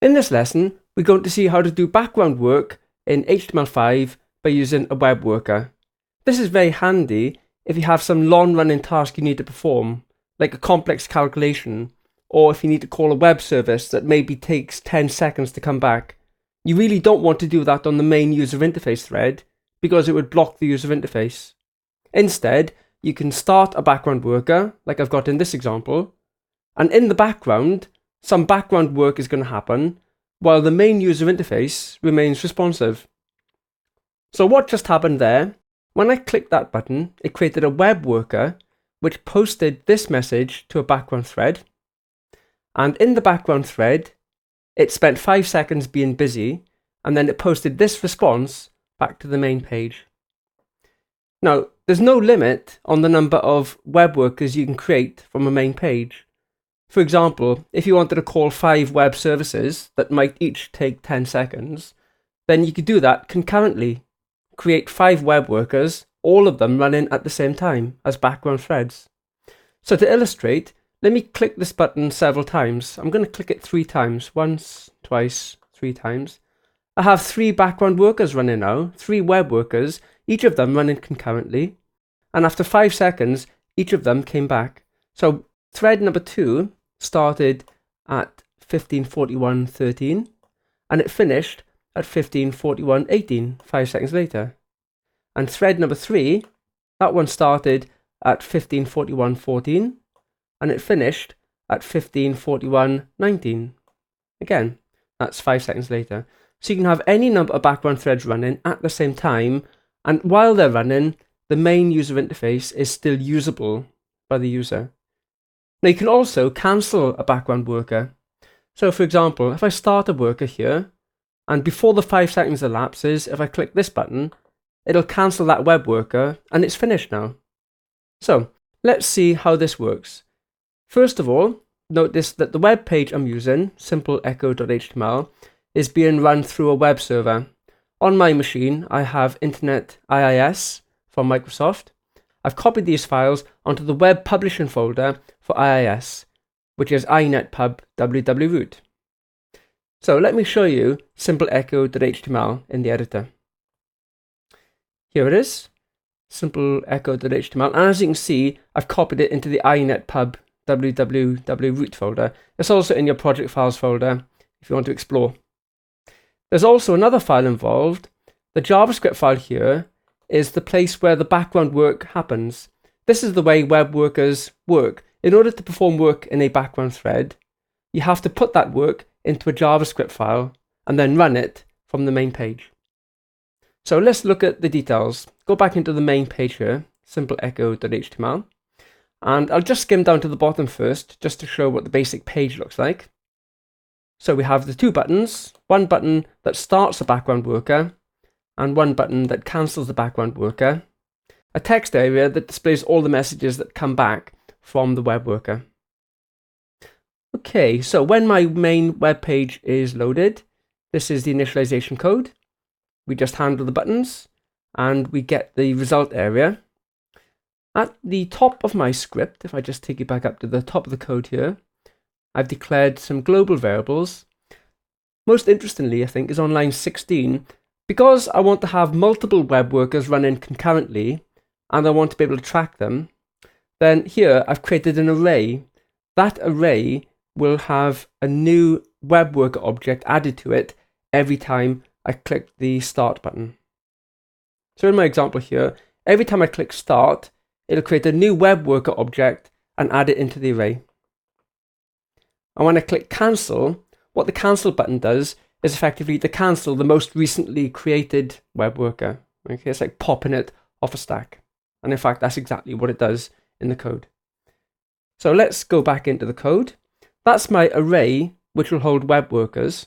In this lesson, we're going to see how to do background work in HTML5 by using a web worker. This is very handy if you have some long-running task you need to perform, like a complex calculation, or if you need to call a web service that maybe takes 10 seconds to come back. You really don't want to do that on the main user interface thread because it would block the user interface. Instead, you can start a background worker, like I've got in this example, and in the background, some background work is going to happen while the main user interface remains responsive. So what just happened there? When I clicked that button, it created a web worker which posted this message to a background thread. And in the background thread, it spent 5 seconds being busy, and then it posted this response back to the main page. Now, there's no limit on the number of web workers you can create from a main page. For example, if you wanted to call 5 web services that might each take 10 seconds, then you could do that concurrently. Create 5 web workers, all of them running at the same time as background threads. So to illustrate, let me click this button several times. I'm going to click it 3 times. Once, twice, 3 times. I have 3 background workers running now, 3 web workers, each of them running concurrently. And after 5 seconds, each of them came back. So thread number 2 started at 15:41:13 and it finished at 15:41:18, 5 seconds later. And thread number 3, that one started at 15:41:14 and it finished at 15:41:19. Again, that's 5 seconds later. So you can have any number of background threads running at the same time, and while they're running, the main user interface is still usable by the user. Now you can also cancel a background worker. So for example, if I start a worker here, and before the 5 seconds elapses, if I click this button, it'll cancel that web worker and it's finished now. So let's see how this works. First of all, notice that the web page I'm using, simpleecho.html, is being run through a web server. On my machine, I have Internet IIS from Microsoft. I've copied these files onto the web publishing folder for IIS, which is inetpub www-root. So let me show you simpleecho.html in the editor. Here it is, simpleecho.html, and as you can see, I've copied it into the inetpub www-root folder. It's also in your project files folder if you want to explore. There's also another file involved. The JavaScript file here is the place where the background work happens. This is the way web workers work. In order to perform work in a background thread, you have to put that work into a JavaScript file and then run it from the main page. So let's look at the details. Go back into the main page here, simpleecho.html, and I'll just skim down to the bottom first just to show what the basic page looks like. So we have the 2 buttons, one button that starts the background worker and one button that cancels the background worker, a text area that displays all the messages that come back from the web worker. Okay, so when my main web page is loaded, this is the initialization code. We just handle the buttons and we get the result area. At the top of my script, if I just take you back up to the top of the code here, I've declared some global variables. Most interestingly, I think, is on line 16. Because I want to have multiple web workers running concurrently and I want to be able to track them, then here I've created an array. That array will have a new web worker object added to it every time I click the start button. So in my example here, every time I click start, it'll create a new web worker object and add it into the array. And when I click cancel, what the cancel button does is effectively to cancel the most recently created web worker. Okay, it's like popping it off a stack. And in fact, that's exactly what it does in the code. So let's go back into the code. That's my array, which will hold web workers.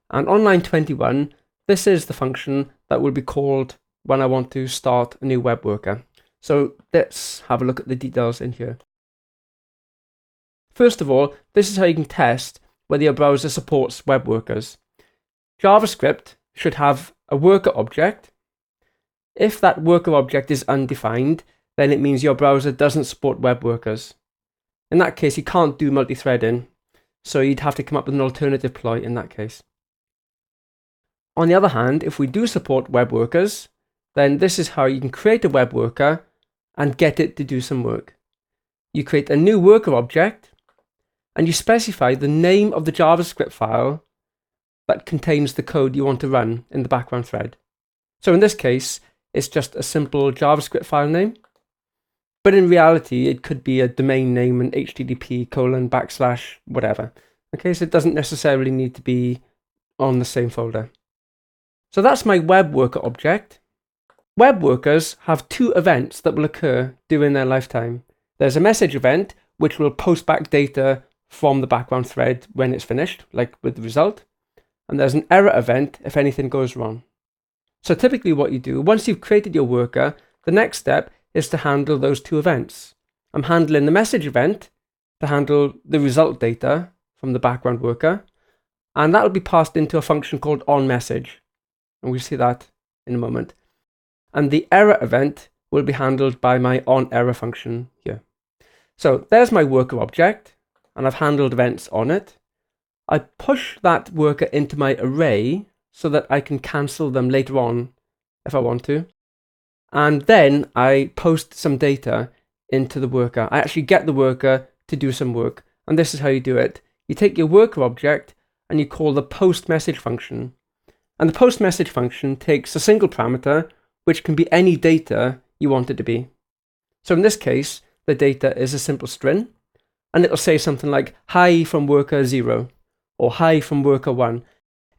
And on line 21, this is the function that will be called when I want to start a new web worker. So let's have a look at the details in here. First of all, this is how you can test whether your browser supports web workers. JavaScript should have a worker object. If that worker object is undefined, then it means your browser doesn't support web workers. In that case, you can't do multi-threading. So you'd have to come up with an alternative ploy in that case. On the other hand, if we do support web workers, then this is how you can create a web worker and get it to do some work. You create a new worker object and you specify the name of the JavaScript file that contains the code you want to run in the background thread. So in this case, it's just a simple JavaScript file name, but in reality, it could be a domain name and http:// whatever. Okay, so it doesn't necessarily need to be on the same folder. So that's my web worker object. Web workers have two events that will occur during their lifetime. There's a message event, which will post back data from the background thread when it's finished, like with the result. And there's an error event if anything goes wrong. So typically what you do, once you've created your worker, the next step is to handle those two events. I'm handling the message event to handle the result data from the background worker, and that will be passed into a function called onMessage. And we'll see that in a moment. And the error event will be handled by my onError function here. So there's my worker object, and I've handled events on it. I push that worker into my array so that I can cancel them later on if I want to. And then I post some data into the worker. I actually get the worker to do some work. And this is how you do it. You take your worker object and you call the post message function. And the post message function takes a single parameter, which can be any data you want it to be. So in this case, the data is a simple string, and it'll say something like hi from worker 0 or hi from worker 1.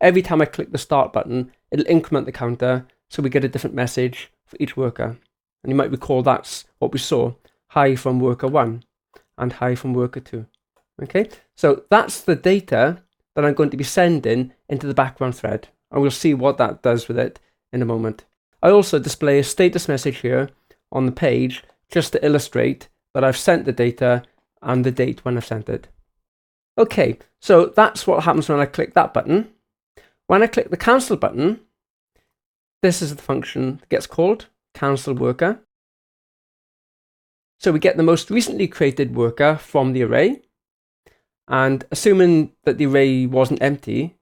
Every time I click the start button, it'll increment the counter so we get a different message for each worker. And you might recall that's what we saw, hi from worker 1 and hi from worker 2. Okay, so that's the data that I'm going to be sending into the background thread. And we'll see what that does with it in a moment. I also display a status message here on the page just to illustrate that I've sent the data and the date when I've sent it. Okay, so that's what happens when I click that button. When I click the cancel button, this is the function that gets called, cancel worker. So we get the most recently created worker from the array. And assuming that the array wasn't empty,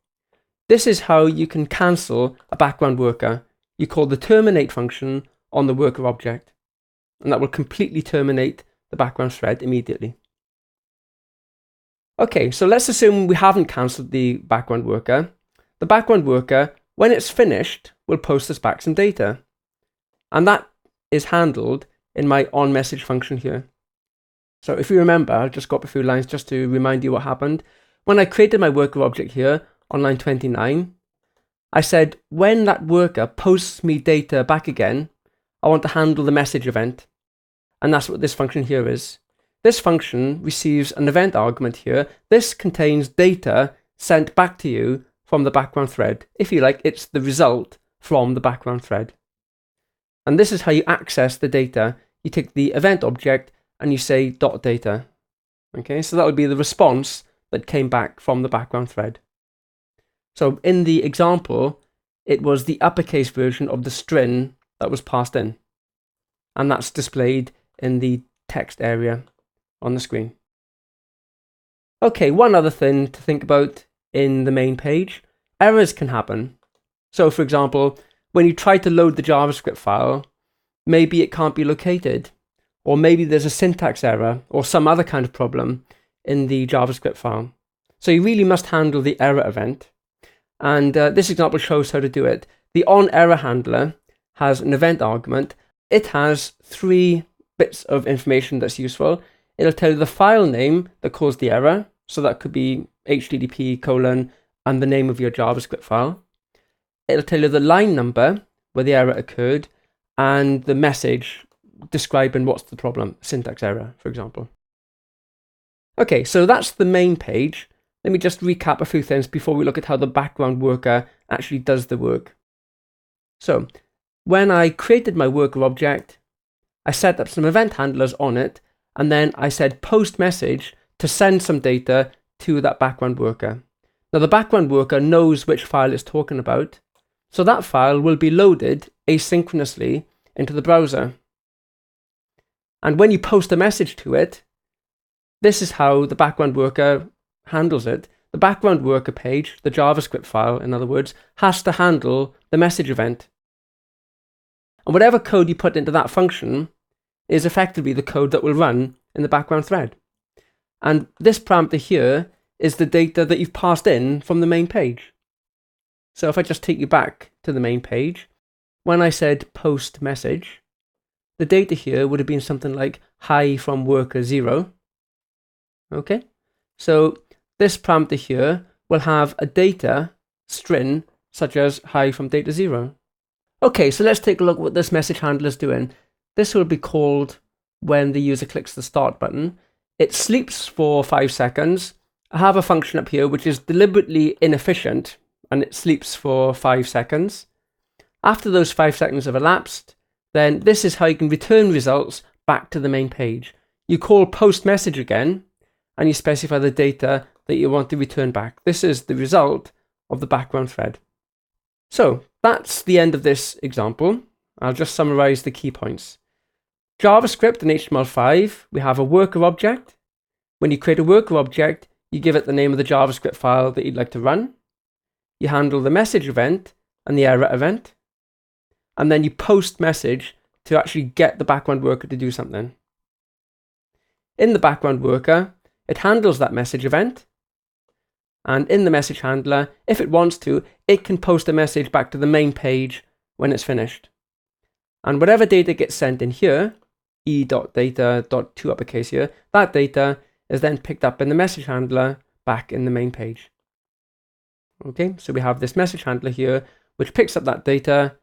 this is how you can cancel a background worker. You call the terminate function on the worker object, and that will completely terminate the background thread immediately. Okay, so let's assume we haven't cancelled the background worker. The background worker, when it's finished, will post us back some data. And that is handled in my onMessage function here. So if you remember, I'll just go up a few lines just to remind you what happened. When I created my worker object here on line 29, I said when that worker posts me data back again, I want to handle the message event. And that's what this function here is. This function receives an event argument here. This contains data sent back to you from the background thread. If you like, it's the result from the background thread. And this is how you access the data. You take the event object and you say .data. Okay, so that would be the response that came back from the background thread. So in the example, it was the uppercase version of the string that was passed in. And that's displayed in the text area on the screen. Okay, one other thing to think about in the main page, errors can happen. So for example, when you try to load the JavaScript file, maybe it can't be located, or maybe there's a syntax error or some other kind of problem in the JavaScript file. So you really must handle the error event. And this example shows how to do it. The onError handler has an event argument. It has 3 bits of information that's useful. It'll tell you the file name that caused the error. So that could be http:// and the name of your JavaScript file. It'll tell you the line number where the error occurred and the message describing what's the problem, syntax error, for example. Okay, so that's the main page. Let me just recap a few things before we look at how the background worker actually does the work. So when I created my worker object, I set up some event handlers on it, and then I said post message to send some data to that background worker. Now the background worker knows which file it's talking about, so that file will be loaded asynchronously into the browser. And when you post a message to it, this is how the background worker handles it, the background worker page, the JavaScript file, in other words, has to handle the message event. And whatever code you put into that function is effectively the code that will run in the background thread. And this parameter here is the data that you've passed in from the main page. So if I just take you back to the main page, when I said post message, the data here would have been something like hi from worker 0. Okay, so this parameter here will have a data string such as hi from data 0. Okay, so let's take a look at what this message handler is doing. This will be called when the user clicks the start button. It sleeps for 5 seconds. I have a function up here which is deliberately inefficient, and it sleeps for 5 seconds. After those 5 seconds have elapsed, then this is how you can return results back to the main page. You call post message again, and you specify the data that you want to return back. This is the result of the background thread. So that's the end of this example. I'll just summarize the key points. JavaScript and HTML5, we have a worker object. When you create a worker object, you give it the name of the JavaScript file that you'd like to run. You handle the message event and the error event. And then you post message to actually get the background worker to do something. In the background worker, it handles that message event. And in the message handler, if it wants to, it can post a message back to the main page when it's finished. And whatever data gets sent in here, e.data.to uppercase here, that data is then picked up in the message handler back in the main page. Okay, so we have this message handler here, which picks up that data